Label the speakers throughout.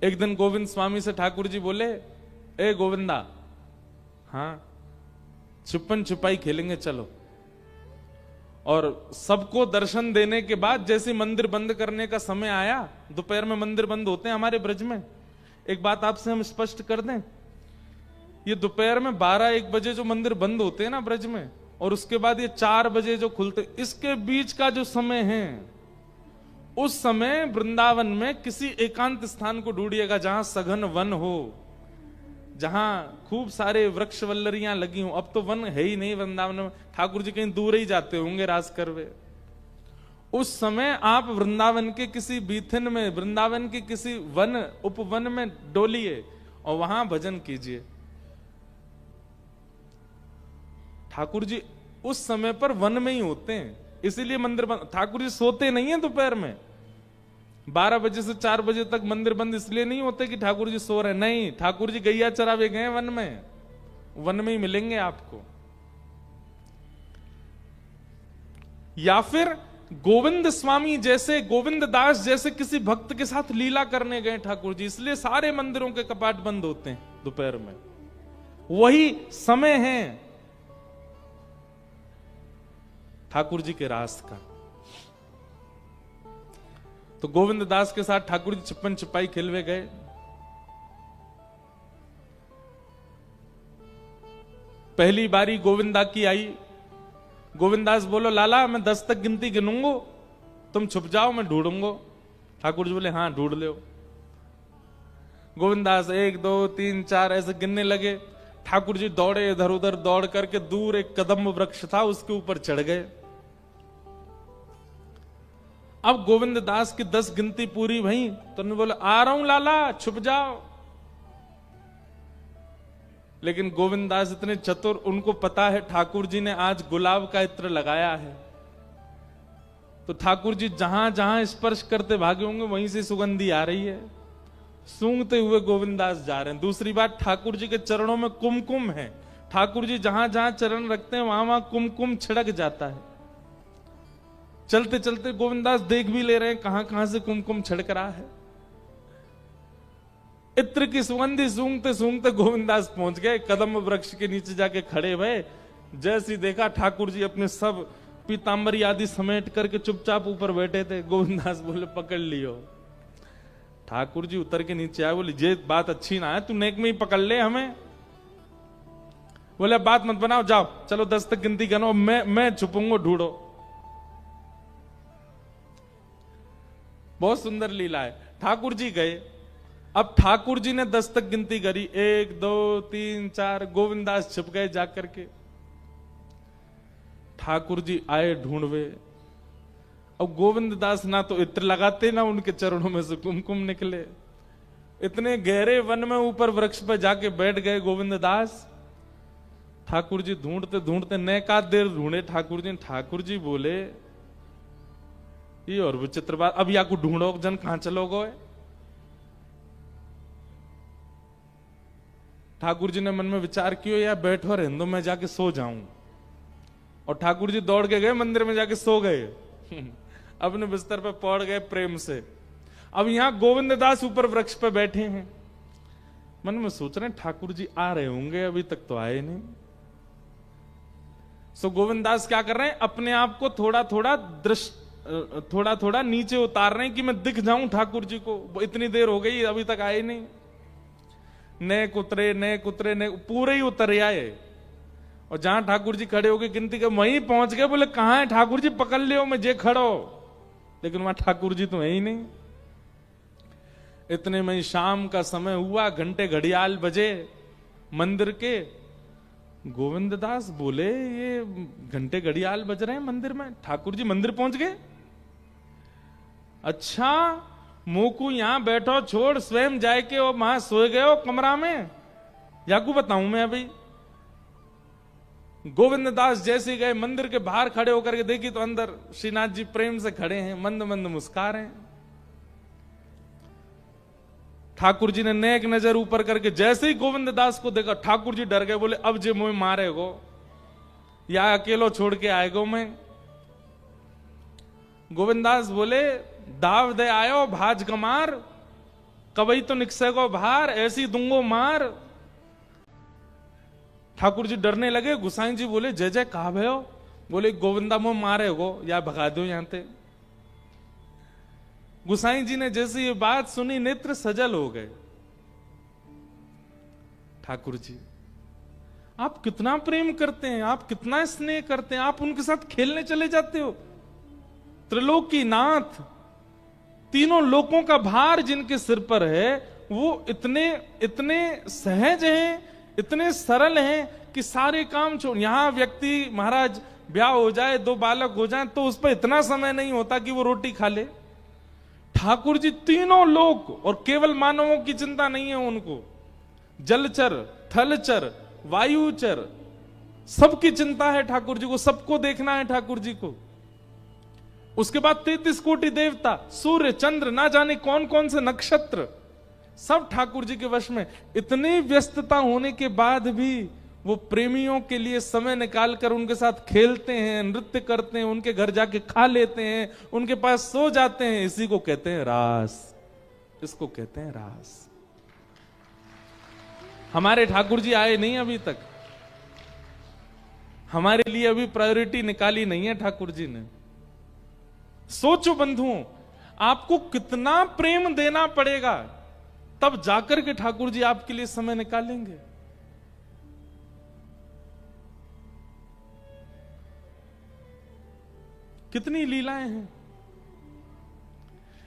Speaker 1: एक दिन गोविंद स्वामी से ठाकुर जी बोले, ए गोविंदा, हाँ छुपन छुपाई खेलेंगे चलो। और सबको दर्शन देने के बाद जैसे मंदिर बंद करने का समय आया, दोपहर में मंदिर बंद होते हैं हमारे ब्रज में। एक बात आपसे हम स्पष्ट कर दें, ये दोपहर में 12-1 बजे जो मंदिर बंद होते हैं ना ब्रज में, और उसके बाद ये 4 बजे जो खुलते, इसके बीच का जो समय है, उस समय वृंदावन में किसी एकांत स्थान को ढूंढिएगा जहां सघन वन हो, जहां खूब सारे वृक्ष वल्लरियां लगी हो। अब तो वन है ही नहीं वृंदावन में, ठाकुर जी कहीं दूर ही जाते होंगे रास करवे। उस समय आप वृंदावन के किसी बीथिन में, वृंदावन के किसी वन उपवन में डोलिए और वहां भजन कीजिए। ठाकुर जी उस समय पर वन में ही होते हैं, इसीलिए मंदिर बंद। ठाकुर जी सोते नहीं है दोपहर में, 12 बजे से 4 बजे तक मंदिर बंद इसलिए नहीं होते कि ठाकुर जी सो रहे, नहीं, ठाकुर जी गैया चरावे गए वन में, वन में ही मिलेंगे आपको। या फिर गोविंद स्वामी जैसे, गोविंद दास जैसे किसी भक्त के साथ लीला करने गए ठाकुर जी, इसलिए सारे मंदिरों के कपाट बंद होते हैं दोपहर में। वही समय है ठाकुर जी के रास का। तो गोविंद दास के साथ ठाकुर जी छुपन छुपाई खेलवे गए। पहली बारी गोविंदा की आई। गोविंदास बोलो, लाला मैं 10 तक गिनती गिनूंगो, तुम छुप जाओ, मैं ढूंढूंगो। ठाकुर जी बोले, हाँ ढूंढ लो। गोविंदास 1 2 3 4 ऐसे गिनने लगे। ठाकुर जी दौड़े, इधर उधर दौड़ करके दूर एक कदम्ब वृक्ष था, उसके ऊपर चढ़ गए। अब गोविंद दास की 10 गिनती पूरी भई तो उन्होंने बोला, आ रहा हूं लाला, छुप जाओ। लेकिन गोविंद दास इतने चतुर, उनको पता है ठाकुर जी ने आज गुलाब का इत्र लगाया है, तो ठाकुर जी जहां जहां स्पर्श करते भागे होंगे वहीं से सुगंधी आ रही है। सूंघते हुए गोविंद दास जा रहे हैं। दूसरी बात, ठाकुर जी के चरणों में कुमकुम है, ठाकुर जी जहां जहां चरण रखते हैं वहां वहां कुमकुम छिड़क जाता है। चलते चलते गोविंदास देख भी ले रहे हैं कहां कहां से कुमकुम छिड़क रहा है। इत्र की सुगंधी सूंघते सूंघते गोविंदास पहुंच गए, कदम वृक्ष के नीचे जाके खड़े हुए। जैसे देखा ठाकुर जी अपने सब पीतांबरी आदि समेट करके चुपचाप ऊपर बैठे थे। गोविंदास बोले, पकड़ लियो। ठाकुर जी उतर के नीचे आए, बोले, ये बात अच्छी ना है, तू नेक में ही पकड़ ले हमें। बोले, बात मत बनाओ, जाओ चलो 10 तक गिनती गिनो, मैं छुपूंगा, ढूंढो। बहुत सुंदर लीला है। ठाकुर जी गए। अब ठाकुर जी ने 10 तक गिनती करी, 1 2 3 4, गोविंदास छिप गए जाकर के। ठाकुर जी आए ढूंढवे। अब गोविंद दास ना तो इत्र लगाते, ना उनके चरणों में से कुमकुम निकले। इतने गहरे वन में ऊपर वृक्ष पर जाके बैठ गए गोविंद दास। ठाकुर जी ढूंढते ढूंढते नैका देर ढूंढे ठाकुर जी। ठाकुर जी बोले, ये और विचित्र बात, अब या को ढूंढो जन, कहां चलोगे। ठाकुर जी ने मन में विचार किया, या बैठो रहने दो, मैं जाके सो जाऊं। और ठाकुर जी दौड़ के गए मंदिर में, जाके सो गए। अपने बिस्तर पर पौड़ गए प्रेम से। अब यहां गोविंद दास ऊपर वृक्ष पर बैठे हैं, मन में सोच रहे हैं ठाकुर जी आ रहे होंगे, अभी तक तो आए नहीं। सो गोविंद दास क्या कर रहे हैं, अपने आप को थोड़ा थोड़ा नीचे उतार रहे हैं कि मैं दिख जाऊं ठाकुर जी को। इतनी देर हो गई अभी तक आए नहीं। नेक उतरे पूरे ही उतर आए। और जहां ठाकुर जी खड़े होके गिनती कर वहीं पहुंच गए। बोले, कहां है ठाकुर जी, पकड़ लियो, मैं जे खड़ो। लेकिन वहां ठाकुर जी तो है ही नहीं। इतने में शाम का समय हुआ, घंटे घड़ियाल बजे मंदिर के। गोविंद दास बोले, ये घंटे घड़ियाल बज रहे हैं मंदिर में, ठाकुर जी मंदिर पहुंच गए। अच्छा, मोकू यहां बैठो छोड़, स्वयं जाए के और वहां सोए गए हो कमरा में, याकू बताऊं मैं अभी। गोविंद दास जैसे गए मंदिर के बाहर खड़े होकर के देखी तो अंदर श्रीनाथ जी प्रेम से खड़े हैं, मंद मंद मुस्कुरा रहे हैं। ठाकुर जी ने नेक नजर ऊपर करके जैसे ही गोविंद दास को देखा, ठाकुर जी डर गए। बोले, अब जे मुझे मारेगो या अकेलो छोड़ के आएगो मैं। गोविंद दास बोले, दाव दे आयो भाज कमार, कवई तो निकसे को भार, ऐसी दूंगो मार। ठाकुर जी डरने लगे। गुसाई जी बोले जय जय कहा भयो? बोले गोविंदा मुंह मारे गो या भगा दो यहां ते। गुसाई जी ने जैसे ये बात सुनी नेत्र सजल हो गए। ठाकुर जी आप कितना प्रेम करते हैं, आप कितना स्नेह करते हैं, आप उनके साथ खेलने चले जाते हो। त्रिलोकीनाथ, तीनों लोकों का भार जिनके सिर पर है, वो इतने इतने सहज हैं, इतने सरल हैं कि सारे काम छोड़। यहां व्यक्ति महाराज ब्याह हो जाए, 2 बालक हो जाए, तो उस पर इतना समय नहीं होता कि वो रोटी खा ले। ठाकुर जी तीनों लोक, और केवल मानवों की चिंता नहीं है उनको, जलचर, थलचर, वायुचर, सबकी चिंता है ठाकुर जी को, सबको देखना है ठाकुर जी को। उसके बाद 33 कोटि देवता, सूर्य चंद्र, ना जाने कौन कौन से नक्षत्र, सब ठाकुर जी के वश में। इतनी व्यस्तता होने के बाद भी वो प्रेमियों के लिए समय निकालकर उनके साथ खेलते हैं, नृत्य करते हैं, उनके घर जाके खा लेते हैं, उनके पास सो जाते हैं। इसी को कहते हैं रास, इसको कहते हैं रास। हमारे ठाकुर जी आए नहीं अभी तक, हमारे लिए अभी प्रायोरिटी निकाली नहीं है ठाकुर जी ने। सोचो बंधुओं, आपको कितना प्रेम देना पड़ेगा, तब जाकर के ठाकुर जी आपके लिए समय निकालेंगे। कितनी लीलाएं हैं।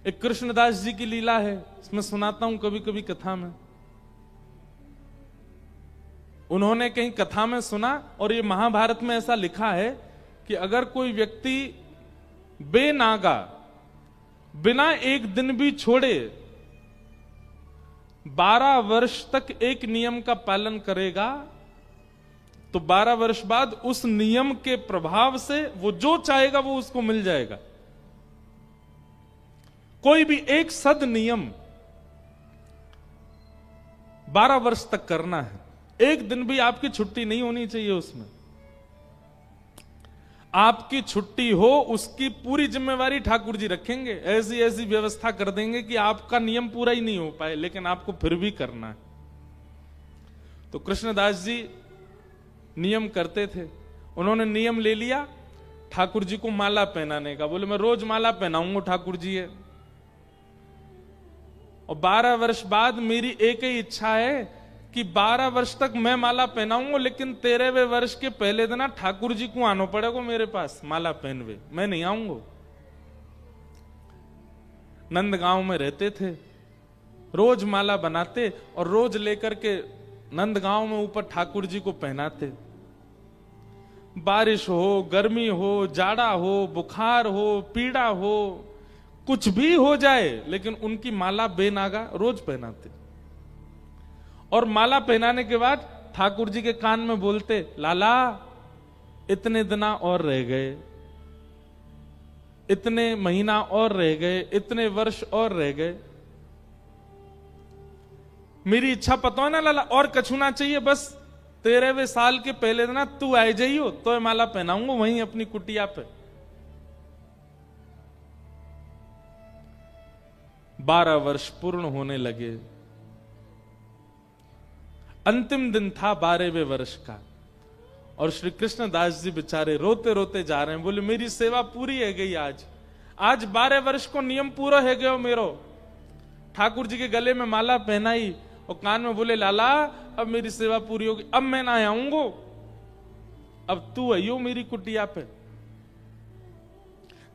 Speaker 1: एक कृष्णदास जी की लीला है, इसमें सुनाता हूं कभी कभी कथा में। उन्होंने कहीं कथा में सुना, और ये महाभारत में ऐसा लिखा है कि अगर कोई व्यक्ति बेनागा बिना एक दिन भी छोड़े 12 वर्ष तक एक नियम का पालन करेगा, तो 12 वर्ष बाद उस नियम के प्रभाव से वो जो चाहेगा वो उसको मिल जाएगा। कोई भी एक सद नियम 12 वर्ष तक करना है, एक दिन भी आपकी छुट्टी नहीं होनी चाहिए उसमें। आपकी छुट्टी हो उसकी पूरी जिम्मेवारी ठाकुर जी रखेंगे। ऐसी ऐसी व्यवस्था कर देंगे कि आपका नियम पूरा ही नहीं हो पाए, लेकिन आपको फिर भी करना है। तो कृष्णदास जी नियम करते थे। उन्होंने नियम ले लिया ठाकुर जी को माला पहनाने का। बोले मैं रोज माला पहनाऊंगा ठाकुर जी है, और 12 वर्ष बाद मेरी एक ही इच्छा है कि 12 वर्ष तक मैं माला पहनाऊंगा, लेकिन 13वें वर्ष के पहले दिन ठाकुर जी को आना पड़ेगा मेरे पास माला पहनवे, मैं नहीं आऊंगा। नंदगांव में रहते थे, रोज माला बनाते और रोज लेकर के नंदगांव में ऊपर ठाकुर जी को पहनाते। बारिश हो, गर्मी हो, जाड़ा हो, बुखार हो, पीड़ा हो, कुछ भी हो जाए, लेकिन उनकी माला बेनागा रोज पहनाते। और माला पहनाने के बाद ठाकुर जी के कान में बोलते, लाला इतने दिना और रह गए, इतने महीना और रह गए, इतने वर्ष और रह गए। मेरी इच्छा पता है ना लाला, और कछु ना चाहिए, बस 13वें साल के पहले दिन तू आए जाइयो तो माला पहनाऊंगा वहीं अपनी कुटिया पे। 12 वर्ष पूर्ण होने लगे। अंतिम दिन था 12वें वर्ष का, और श्री कृष्णदास जी बेचारे रोते रोते जा रहे हैं। बोले मेरी सेवा पूरी है गई, आज 12 वर्ष को नियम पूरा है गयो मेरो। ठाकुर जी के गले में माला पहनाई और कान में बोले लाला अब मेरी सेवा पूरी होगी, अब मैं ना आऊंगो, अब तू आइयो मेरी कुटिया पे।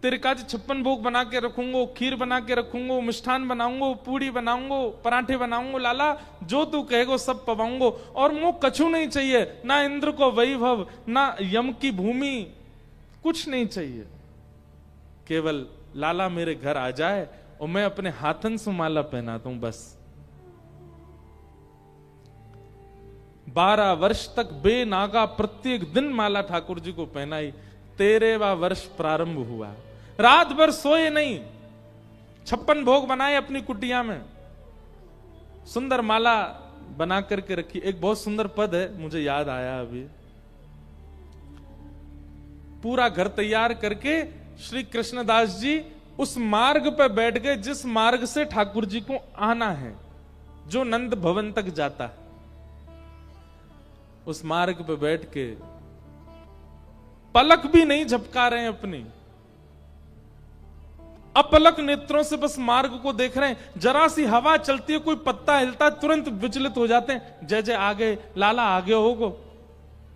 Speaker 1: तेरे काज 56 भोग बना के रखूंगो, खीर बना के रखूंगो, मिष्ठान बनाऊंगो, पूड़ी बनाऊंगो, पराठे बनाऊंगो, लाला जो तू कहेगो सब पवाऊंगो। और मुंह कछु नहीं चाहिए, ना इंद्र को वैभव, ना यम की भूमि, कुछ नहीं चाहिए। केवल लाला मेरे घर आ जाए और मैं अपने हाथन से माला पहनाता हूं बस। 12 वर्ष तक बेनागा प्रत्येक दिन माला ठाकुर जी को पहनाई। 13वां वर्ष प्रारंभ हुआ, रात भर सोए नहीं, 56 भोग बनाए अपनी कुटिया में, सुंदर माला बना करके रखी। एक बहुत सुंदर पद है, मुझे याद आया अभी। पूरा घर तैयार करके श्री कृष्णदास जी उस मार्ग पे बैठ गए जिस मार्ग से ठाकुर जी को आना है, जो नंद भवन तक जाता है। उस मार्ग पे बैठ के पलक भी नहीं झपका रहे हैं अपनी, अपलक नेत्रों से बस मार्ग को देख रहे हैं। जरा सी हवा चलती है, कोई पत्ता हिलता है, तुरंत विचलित हो जाते हैं। जय जय आगे लाला आगे होगो।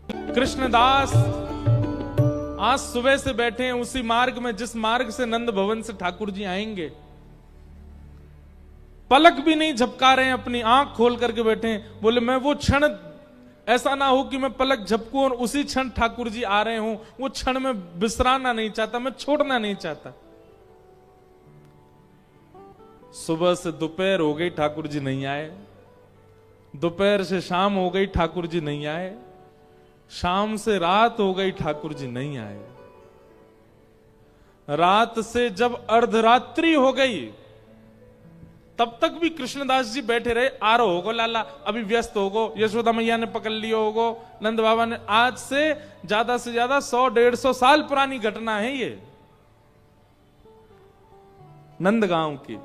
Speaker 1: कृष्णदास आज सुबह से बैठे हैं उसी मार्ग में जिस मार्ग से नंद भवन से ठाकुर जी आएंगे। पलक भी नहीं झपका रहे हैं, अपनी आंख खोल करके बैठे हैं। बोले मैं वो क्षण, ऐसा ना हो कि मैं पलक झपकूं और उसी क्षण ठाकुर जी आ रहे हूं, वो क्षण में बिसराना नहीं चाहता, मैं छोड़ना नहीं चाहता। सुबह से दोपहर हो गई, ठाकुर जी नहीं आए। दोपहर से शाम हो गई, ठाकुर जी नहीं आए। शाम से रात हो गई, ठाकुर जी नहीं आए। रात से जब अर्धरात्रि हो गई तब तक भी कृष्णदास जी बैठे रहे। आ रहो होगो लाला, अभी व्यस्त होगो, यशोदा मैया ने पकड़ लियो होगो, नंद बाबा ने। आज से ज्यादा 100-150 साल पुरानी घटना है ये, नंदगांव की।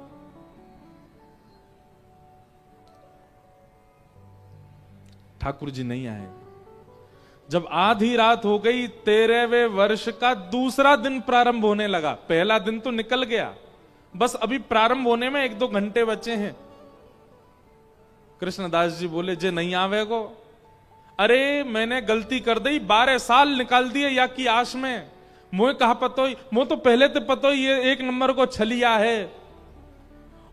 Speaker 1: ठाकुर जी नहीं आए। जब आधी रात हो गई, 13वें वर्ष का दूसरा दिन प्रारंभ होने लगा। पहला दिन तो निकल गया, बस अभी प्रारंभ होने में 1-2 घंटे बचे हैं। कृष्णदास जी बोले जे नहीं आवेगो। अरे मैंने गलती कर दी, 12 साल निकाल दिए या की आश में। मुझे कहा पतो, मुझे तो पहले तो पतो ये 1 नंबर को छलिया है,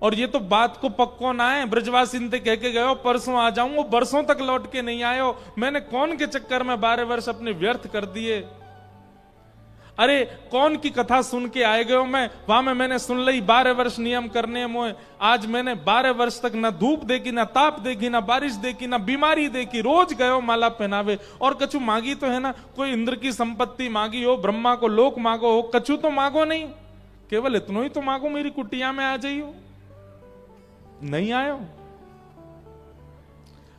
Speaker 1: और ये तो बात को पक्को ना है। ब्रजवासी ने कह के गए परसों आ जाऊंगा, बरसों तक लौट के नहीं आयो। मैंने कौन के चक्कर में 12 वर्ष अपने व्यर्थ कर दिए। अरे कौन की कथा सुन के आए गए मैं, वहां में मैंने सुन ली 12 वर्ष नियम करने मोए। आज मैंने 12 वर्ष तक ना धूप देखी, ना ताप देखी, ना बारिश देखी, ना बीमारी देखी। रोज गयो माला पहनावे, और कछु मांगी तो है ना, कोई इंद्र की संपत्ति मांगी हो, ब्रह्मा को लोक मांगो हो, कछु तो मांगो नहीं, केवल इतना ही तो मांगो मेरी कुटिया में आ जाइयो। नहीं आयो।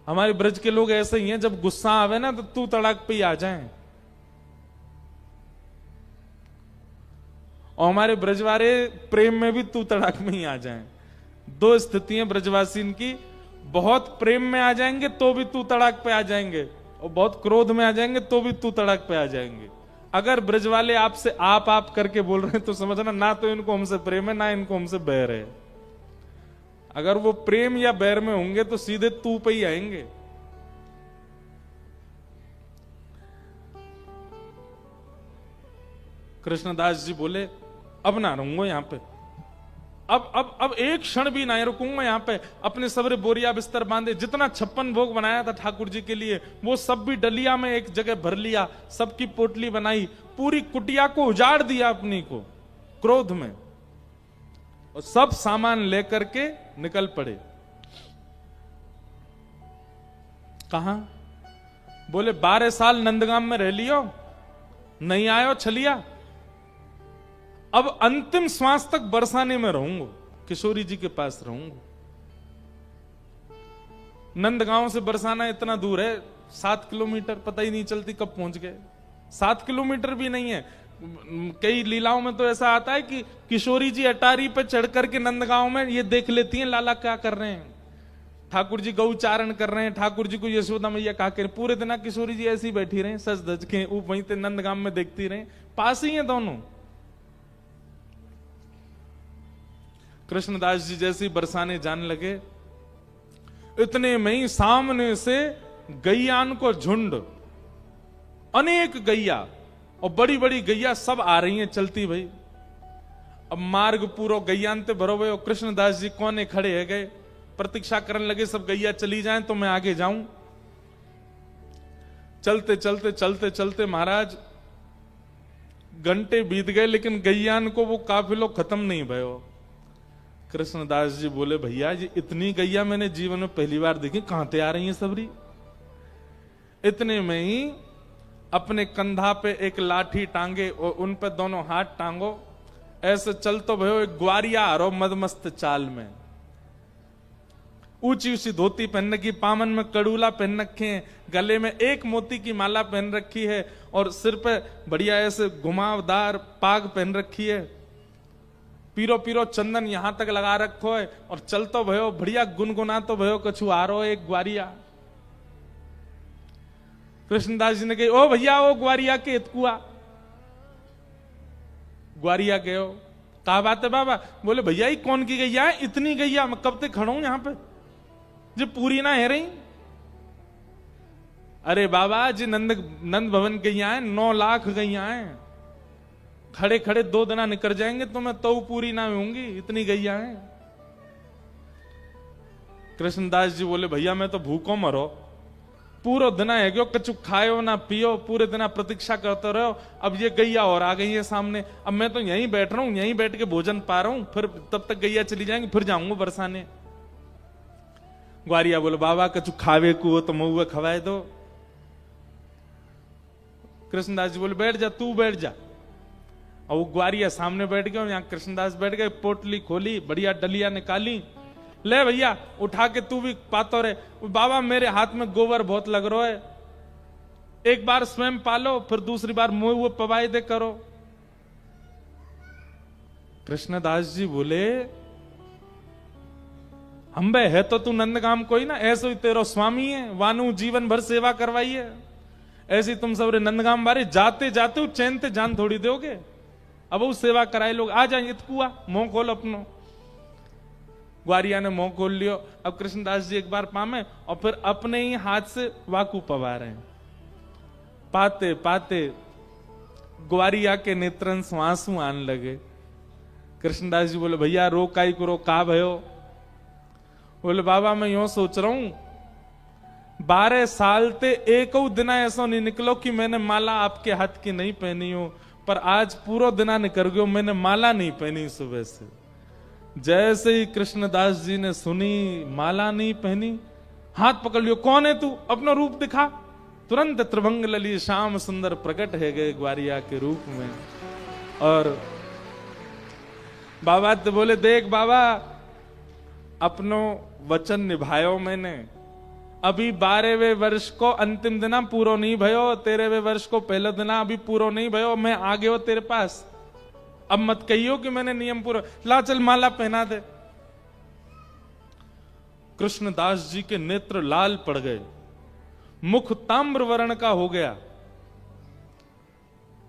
Speaker 1: हमारे ब्रज के लोग ऐसे ही हैं, जब गुस्सा आवे ना तो तू तड़ाक पे ही आ जाए। और हमारे ब्रजवारे प्रेम में भी तू तड़ाक में ही आ जाएं। 2 स्थितियां ब्रजवासी की, बहुत प्रेम में आ जाएंगे तो भी तू तड़ाक पे आ जाएंगे, और बहुत क्रोध में आ जाएंगे तो भी तू तड़ाक पे आ जाएंगे। अगर ब्रजवाले आपसे आप करके बोल रहे हैं तो समझना ना तो इनको हमसे प्रेम है, ना इनको हमसे बैर है। अगर वो प्रेम या बैर में होंगे तो सीधे तू पे ही आएंगे। कृष्णदास जी बोले अब ना रहूंगा यहां पे, अब एक क्षण भी ना रुकूंगा यहां पे। अपने सबरे बोरिया बिस्तर बांधे, जितना 56 भोग बनाया था ठाकुर जी के लिए वो सब भी डलिया में एक जगह भर लिया, सबकी पोटली बनाई, पूरी कुटिया को उजाड़ दिया अपनी को क्रोध में, और सब सामान लेकर के निकल पड़े। कहां? बोले 12 साल नंदगाम में रह लियो, नहीं आयो छलिया, अब अंतिम श्वास तक बरसाने में रहूंगा, किशोरी जी के पास रहूंगा। नंदगांव से बरसाना इतना दूर है, 7 किलोमीटर, पता ही नहीं चलती कब पहुंच गए। 7 किलोमीटर भी नहीं है। कई लीलाओं में तो ऐसा आता है कि किशोरी जी अटारी पे चढ़ करके नंदगांव में ये देख लेती हैं लाला क्या कर रहे हैं। ठाकुर जी गौचारण कर रहे हैं, ठाकुर जी को यशोदा मैया कहा कर, पूरे दिन किशोरी जी ऐसी बैठी रहे सज धज के, वहीं से नंदगांव में देखती रहे, पास ही है दोनों। कृष्णदास जी जैसे बरसाने जाने लगे, इतने में ही सामने से गैयान को झुंड, अनेक गैया और बड़ी बड़ी गैया सब आ रही हैं चलती भाई। अब मार्ग पूरा गैयान ते भरो हुए, और कृष्णदास जी कोने खड़े है गए, प्रतीक्षा करने लगे सब गैया चली जाएं तो मैं आगे जाऊं। चलते चलते चलते चलते महाराज घंटे बीत गए, लेकिन गैयान को वो काफिलो खत्म नहीं भयो। कृष्णदास जी बोले भैया जी इतनी गैया मैंने जीवन में पहली बार देखी, कहां से आ रही हैं सबरी। इतने में ही अपने कंधा पे एक लाठी टांगे और उन पे दोनों हाथ टांगो, ऐसे चल तो भयो एक ग्वारिया हरो मदमस्त चाल में, ऊंची ऊंची धोती पहन रखी, पामन में कड़ूला पहन रखे हैं, गले में एक मोती की माला पहन रखी है, और सिर पे बढ़िया ऐसे घुमावदार पाग पहन रखी है। पीरो पीरो चंदन यहां तक लगा रखो है और चल तो भयो बढ़िया गुनगुना तो भयो कछु आ रो एक ग्वारिया। कृष्णदास जी ने कही ओ भैया ओ ग्वारिया के इतकुआ। ग्वारिया गयो कहा बात है बाबा? बोले भैया ही कौन की गैया है? इतनी गैया मैं कब तक खड़ा हूं यहां पे, जो पूरी ना है रही। अरे बाबा जी नंद भवन गैया है, 9 लाख गैया है, खड़े खड़े 2 दिन निकल जाएंगे तो मैं तो पूरी ना होंगी, इतनी गैया है। कृष्णदास जी बोले भैया मैं तो भूखों मरो, पूरा दिन है क्यों कछु खायो ना पियो, पूरे दिन प्रतीक्षा करते रहो। अब ये गैया और आ गई है सामने, अब मैं तो यहीं बैठ रहा हूं, यहीं बैठ के भोजन पा रहा हूं, फिर तब तक गैया चली जाएंगी, फिर जाऊंगा बरसाने। ग्वारिया बोले बाबा कछु खावे को तो मऊआ खवाए दो। कृष्णदास जी बोले बैठ जा, तू बैठ जा। और वो ग्वारिया सामने बैठ गया, यहाँ कृष्णदास बैठ गए, पोटली खोली, बढ़िया डलिया निकाली, ले भैया उठा के तू भी पातो रहे। बाबा मेरे हाथ में गोबर बहुत लग रहा है, एक बार स्वयं पालो फिर दूसरी बार मुंह वो पवाए दे करो। कृष्णदास जी बोले हम्बे है तो तू नंदगाम कोई ना, ऐसे ही तेरो स्वामी है, वानु जीवन भर सेवा करवाई है, ऐसी तुम सब नंदगाम बारे जाते जाते हो चैन ते जान थोड़ी दोगे। अब वो सेवा कराए लोग आ जाएंगे तो कुआ मुंह खोल अपनो। ग्वारिया ने मुंह खोल लियो। अब कृष्णदास जी एक बार पामे और फिर अपने ही हाथ से वाकू पवा रहे हैं। पाते पाते ग्वारिया के नेत्रन से आंसू आने लगे। कृष्णदास जी बोले भैया रो काई करो, का भयो? बोले बाबा मैं यूं सोच रहा हूं 12 साल ते एक दिन ऐसा नहीं निकलो कि मैंने माला आपके हाथ की नहीं पहनी हो, पर आज पूरा दिना निकल गयो मैंने माला नहीं पहनी सुबह से। जैसे ही कृष्णदास जी ने सुनी माला नहीं पहनी, हाथ पकड़ लियो, कौन है तू, अपना रूप दिखा। तुरंत त्रिभंग लली श्याम सुंदर प्रकट है गए ग्वारिया के रूप में। और बाबा तो बोले देख बाबा अपनो वचन निभायो मैंने, अभी 12वें वर्ष को अंतिम दिना पूरो नहीं भयो, 13वें वर्ष को पहले दिना अभी पूरो नहीं भयो, मैं आ गयो तेरे पास। अब मत कहियो कि मैंने नियम पूरा, ला चल माला पहना दे। कृष्णदास जी के नेत्र लाल पड़ गए, मुख ताम्र वर्ण का हो गया।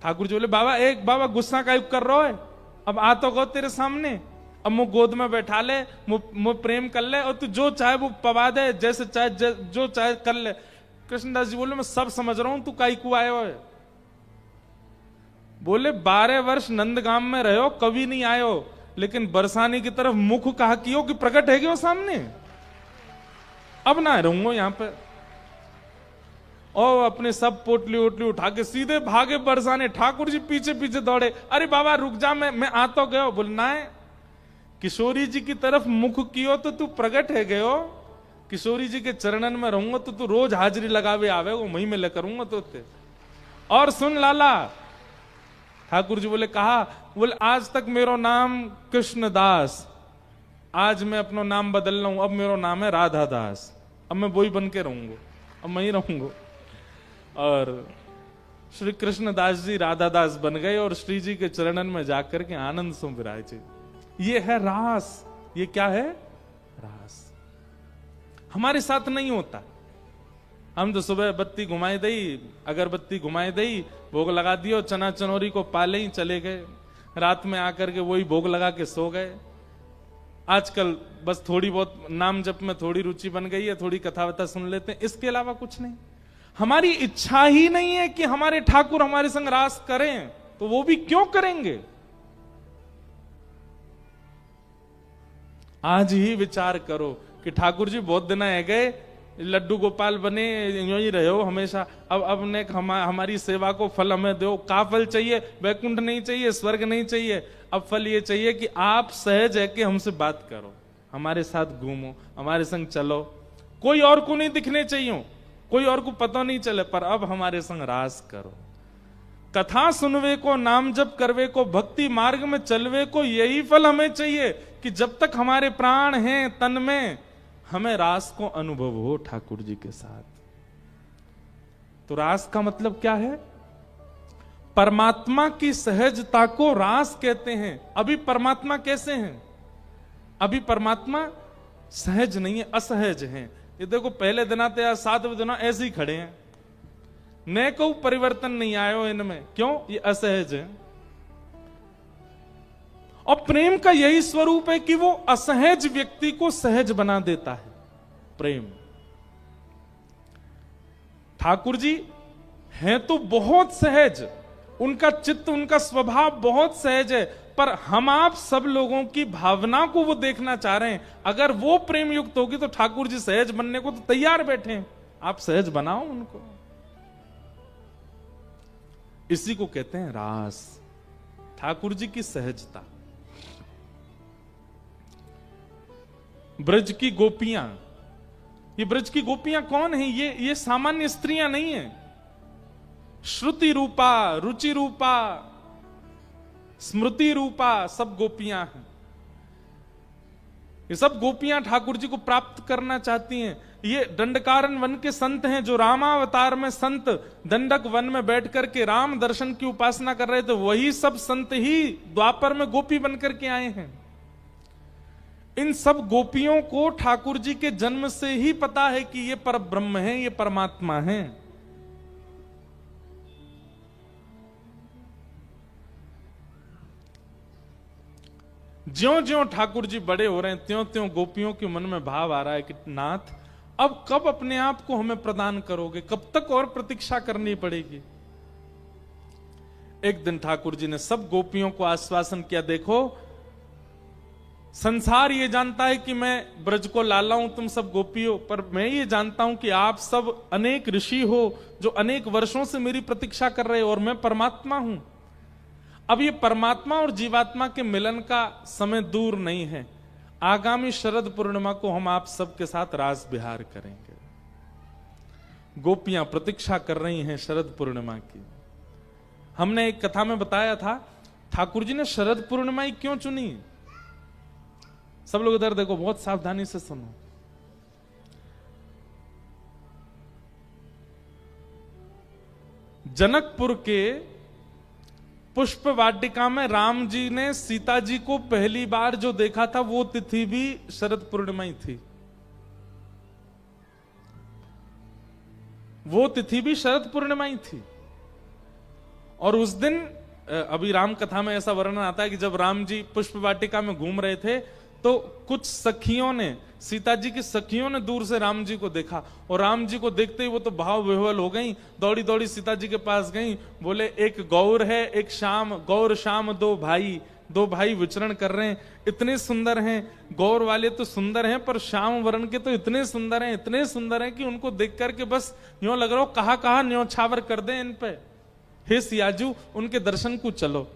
Speaker 1: ठाकुर जी बोले बाबा एक बाबा गुस्सा का कर रहा है, अब आ तो गो तेरे सामने, अब मुझ गोद में बैठा ले, मुझ प्रेम कर ले और तू जो चाहे वो पवा दे, जैसे चाहे जो चाहे कर ले। कृष्णदास जी बोले मैं सब समझ रहा हूं, तू काई को आयो है। बोले 12 वर्ष नंदगाम में रहो कभी नहीं आयो, लेकिन बरसाने की तरफ मुख कहा कियो कि प्रकट है वो सामने, अब ना रहूंगा यहां पे। और अपने सब पोटली ओटली उठा के सीधे भागे बरसाने। ठाकुर जी पीछे पीछे दौड़े, अरे बाबा रुक जा, मैं आ तो गयो। बोलना है किशोरी जी की तरफ मुख कियो तो तू प्रकट है गयो, किशोरी जी के चरणन में रहूंगा तो तू रोज हाजिरी लगावे आवे, वो मही में ले करूंगा तो ते। और सुन लाला, ठाकुर जी बोले कहा, बोले आज तक मेरो नाम कृष्णदास, आज मैं अपना नाम बदल रहा हूं, अब मेरा नाम है राधा दास, अब मैं वही बन के रहूंगा, अब मैं ही रहूंगा। और श्री कृष्णदास जी राधा दास बन गए और श्री जी के चरणन में जाकर के आनंद से विराजे। ये है रास। ये क्या है? रास। हमारे साथ नहीं होता। हम तो सुबह बत्ती घुमाई दई, अगरबत्ती घुमाई दई, भोग लगा दियो, चना चनौरी को पाले ही चले गए, रात में आकर के वही भोग लगा के सो गए। आजकल बस थोड़ी बहुत नाम जप में थोड़ी रुचि बन गई है, थोड़ी कथा वथा सुन लेते हैं, इसके अलावा कुछ नहीं। हमारी इच्छा ही नहीं है कि हमारे ठाकुर हमारे संग रास करें, तो वो भी क्यों करेंगे? आज ही विचार करो कि ठाकुर जी बहुत दिन है गए, लड्डू गोपाल बने, यूं ही रहे हो हमेशा, अब ने हमारी सेवा को फल हमें दो। का फल चाहिए? वैकुंठ नहीं चाहिए, स्वर्ग नहीं चाहिए, अब फल ये चाहिए कि आप सहज है कि हमसे बात करो, हमारे साथ घूमो, हमारे संग चलो। कोई और को नहीं दिखने चाहिए, कोई और को पता नहीं चले, पर अब हमारे संग रास करो। कथा सुनवे को, नाम जप करवे को, भक्ति मार्ग में चलवे को, यही फल हमें चाहिए कि जब तक हमारे प्राण हैं तन में, हमें रास को अनुभव हो ठाकुर जी के साथ। तो रास का मतलब क्या है? परमात्मा की सहजता को रास कहते हैं। अभी परमात्मा कैसे हैं? अभी परमात्मा सहज नहीं है, असहज हैं। ये देखो पहले दिन आते आज 7वें दिन ऐसे ही खड़े हैं, न को परिवर्तन नहीं आयो इनमें। क्यों? ये असहज है। और प्रेम का यही स्वरूप है कि वो असहज व्यक्ति को सहज बना देता है। प्रेम, ठाकुर जी हैं तो बहुत सहज, उनका चित्त, उनका स्वभाव बहुत सहज है, पर हम आप सब लोगों की भावना को वो देखना चाह रहे हैं। अगर वो प्रेम युक्त होगी तो ठाकुर जी सहज बनने को तो तैयार बैठे हैं, आप सहज बनाओ उनको। इसी को कहते हैं रास, ठाकुर जी की सहजता। ब्रज की गोपियां, ये ब्रज की गोपियां कौन है? ये सामान्य स्त्रियां नहीं है। श्रुति रूपा, रुचि रूपा, स्मृति रूपा सब गोपियां हैं। ये सब गोपियां ठाकुर जी को प्राप्त करना चाहती हैं। ये दंडकारण्य वन के संत हैं, जो रामावतार में संत दंडक वन में बैठ करके राम दर्शन की उपासना कर रहे थे, वही सब संत ही द्वापर में गोपी बनकर के आए हैं। इन सब गोपियों को ठाकुर जी के जन्म से ही पता है कि ये पर ब्रह्म है, ये परमात्मा है। ज्यों ज्यों ठाकुर जी बड़े हो रहे हैं, त्यों त्यों गोपियों के मन में भाव आ रहा है कि नाथ अब कब अपने आप को हमें प्रदान करोगे, कब तक और प्रतीक्षा करनी पड़ेगी। एक दिन ठाकुर जी ने सब गोपियों को आश्वासन किया, देखो संसार ये जानता है कि मैं ब्रज को लाला हूं, तुम सब गोपी हो, पर मैं ये जानता हूं कि आप सब अनेक ऋषि हो जो अनेक वर्षों से मेरी प्रतीक्षा कर रहे हो, और मैं परमात्मा हूं। अब ये परमात्मा और जीवात्मा के मिलन का समय दूर नहीं है। आगामी शरद पूर्णिमा को हम आप सबके साथ रास विहार करेंगे। गोपियां प्रतीक्षा कर रही हैं शरद पूर्णिमा की। हमने एक कथा में बताया था ठाकुर जी ने शरद पूर्णिमा ही क्यों चुनी। सब लोग इधर देखो, बहुत सावधानी से सुनो। जनकपुर के पुष्प वाटिका में राम जी ने सीता जी को पहली बार जो देखा था, वो तिथि भी शरद पूर्णिमा ही थी। वो तिथि भी शरद पूर्णिमा ही थी। और उस दिन अभी राम कथा में ऐसा वर्णन आता है कि जब राम जी पुष्प वाटिका में घूम रहे थे तो कुछ सखियों ने, सीता जी की सखियों ने दूर से राम जी को देखा, और राम जी को देखते ही वो तो भाव विह्वल हो गई, दौड़ी दौड़ी सीता जी के पास गई, बोले एक गौर है एक श्याम, गौर श्याम दो भाई विचरण कर रहे हैं, इतने सुंदर हैं। गौर वाले तो सुंदर हैं, पर श्याम वर्ण के तो इतने सुंदर हैं कि उनको देख करके बस यूं लग रहा हो कहा न्योछावर कर दे इन पे। हे सियाजू, उनके दर्शन को चलो।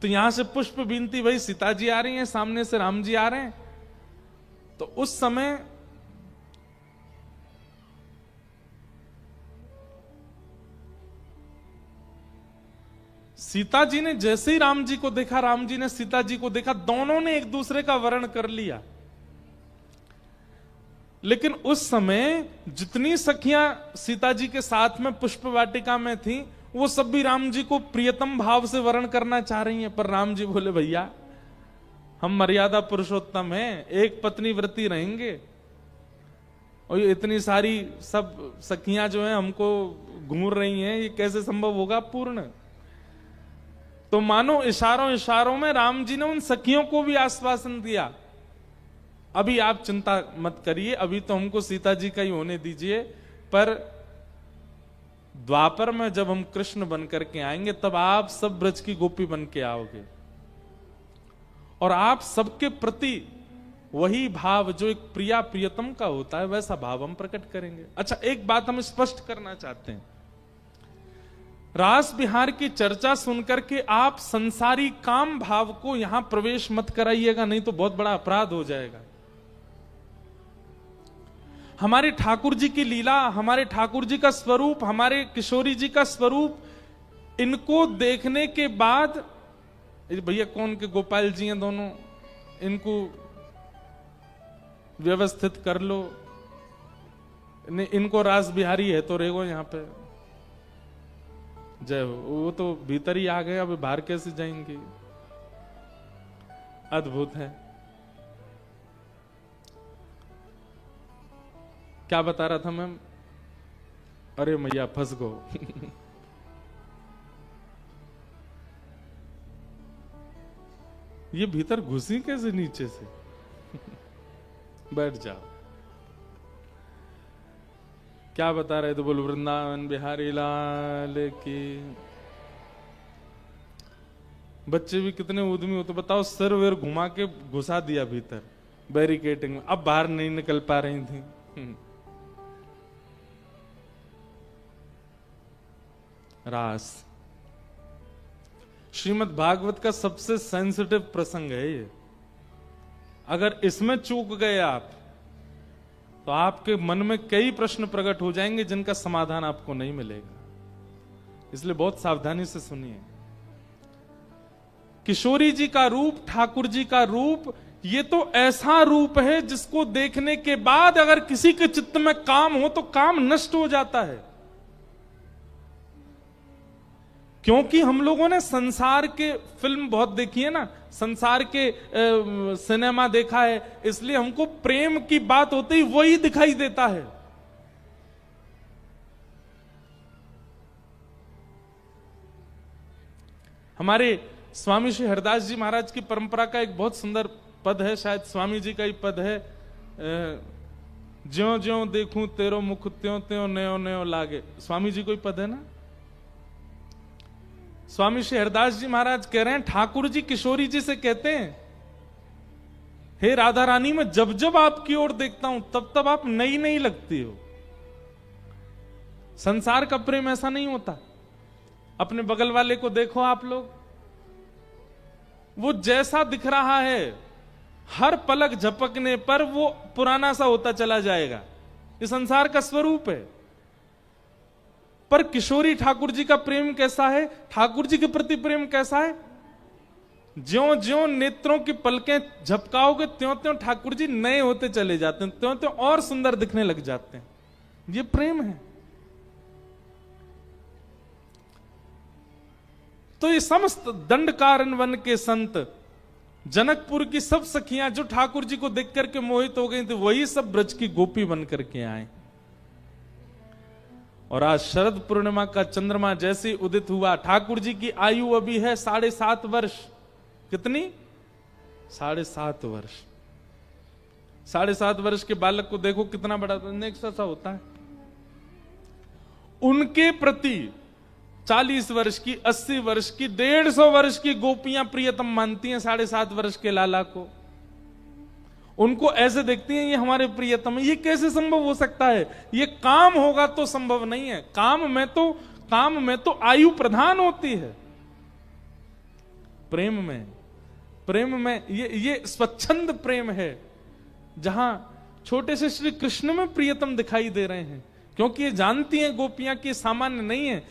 Speaker 1: तो यहां से पुष्प बीनती भाई सीता जी आ रही हैं, सामने से राम जी आ रहे हैं। तो उस समय सीता जी ने जैसे ही राम जी को देखा, राम जी ने सीता जी को देखा, दोनों ने एक दूसरे का वर्ण कर लिया। लेकिन उस समय जितनी सखियां सीता जी के साथ में पुष्प वाटिका में थी, वो सब भी राम जी को प्रियतम भाव से वर्ण करना चाह रही हैं। पर राम जी बोले भैया हम मर्यादा पुरुषोत्तम हैं, एक पत्नी व्रती रहेंगे, और ये इतनी सारी सब सखियां जो हैं हमको घूर रही हैं, ये कैसे संभव होगा पूर्ण। तो मानो इशारों में राम जी ने उन सखियों को भी आश्वासन दिया, अभी आप चिंता मत करिए, अभी तो हमको सीता जी का ही होने दीजिए, पर द्वापर में जब हम कृष्ण बन करके आएंगे तब आप सब ब्रज की गोपी बन के आओगे, और आप सबके प्रति वही भाव जो एक प्रिया प्रियतम का होता है, वैसा भाव हम प्रकट करेंगे। अच्छा, एक बात हम स्पष्ट करना चाहते हैं, रास बिहार की चर्चा सुनकर के आप संसारी काम भाव को यहां प्रवेश मत कराइएगा, नहीं तो बहुत बड़ा अपराध हो जाएगा। हमारे ठाकुर जी की लीला, हमारे ठाकुर जी का स्वरूप, हमारे किशोरी जी का स्वरूप, इनको देखने के बाद भैया कौन के गोपाल जी हैं दोनों, इनको व्यवस्थित कर लो, इनको रास बिहारी है तो रेगो यहां पे। जय हो। वो तो भीतर ही आ गए, अब बाहर कैसे जाएंगे? अद्भुत है। क्या बता रहा था मैम? अरे मैया फंस गो। ये भीतर घुसी कैसे नीचे से? बैठ जाओ। क्या बता रहे थे? बोल वृंदावन बिहारी लाल की। बच्चे भी कितने उद्यमी होते, बताओ। सर वेर घुमा के घुसा दिया भीतर बैरिकेटिंग में, अब बाहर नहीं निकल पा रही थी। रास श्रीमद् भागवत का सबसे सेंसिटिव प्रसंग है ये। अगर इसमें चूक गए आप तो आपके मन में कई प्रश्न प्रकट हो जाएंगे जिनका समाधान आपको नहीं मिलेगा। इसलिए बहुत सावधानी से सुनिए। किशोरी जी का रूप, ठाकुर जी का रूप, ये तो ऐसा रूप है जिसको देखने के बाद अगर किसी के चित्त में काम हो तो काम नष्ट हो जाता है। क्योंकि हम लोगों ने संसार के फिल्म बहुत देखी है ना, संसार के सिनेमा देखा है, इसलिए हमको प्रेम की बात होते ही वही दिखाई देता है। हमारे स्वामी श्री हरदास जी महाराज की परंपरा का एक बहुत सुंदर पद है, शायद स्वामी जी का ही पद है। ज्यों ज्यों देखूं तेरो मुख त्यों त्यों नयो नयो लागे। स्वामी जी कोई पद है ना। स्वामी श्री हरदास जी महाराज कह रहे हैं, ठाकुर जी किशोरी जी से कहते हैं, हे राधा रानी, मैं जब जब आपकी ओर देखता हूं तब तब आप नई नई लगती हो। संसार का प्रेम ऐसा नहीं होता। अपने बगल वाले को देखो आप लोग, वो जैसा दिख रहा है हर पलक झपकने पर वो पुराना सा होता चला जाएगा। ये संसार का स्वरूप है। पर किशोरी ठाकुर जी का प्रेम कैसा है, ठाकुर जी के प्रति प्रेम कैसा है? ज्यों ज्यों नेत्रों की पलकें झपकाओगे त्यों त्यों ठाकुर जी नए होते चले जाते हैं, त्यों त्यों और सुंदर दिखने लग जाते हैं। ये प्रेम है। तो ये समस्त दंडकारण्य वन के संत, जनकपुर की सब सखियां जो ठाकुर जी को देख करके मोहित हो गई थी, वही सब ब्रज की गोपी बन करके आए। और आज शरद पूर्णिमा का चंद्रमा जैसे उदित हुआ, ठाकुर जी की आयु अभी है 7.5 वर्ष। कितनी? 7.5 वर्ष। 7.5 वर्ष के बालक को देखो कितना बड़ा सा होता है। उनके प्रति 40 वर्ष की, 80 वर्ष की, 150 वर्ष की गोपियां प्रियतम मानती हैं 7.5 वर्ष के लाला को। उनको ऐसे देखती हैं ये हमारे प्रियतम। ये कैसे संभव हो सकता है? ये काम होगा तो संभव नहीं है। काम में तो आयु प्रधान होती है। प्रेम में ये स्वच्छंद प्रेम है, जहां छोटे से श्री कृष्ण में प्रियतम दिखाई दे रहे हैं। क्योंकि ये जानती हैं गोपियां कि सामान्य नहीं है।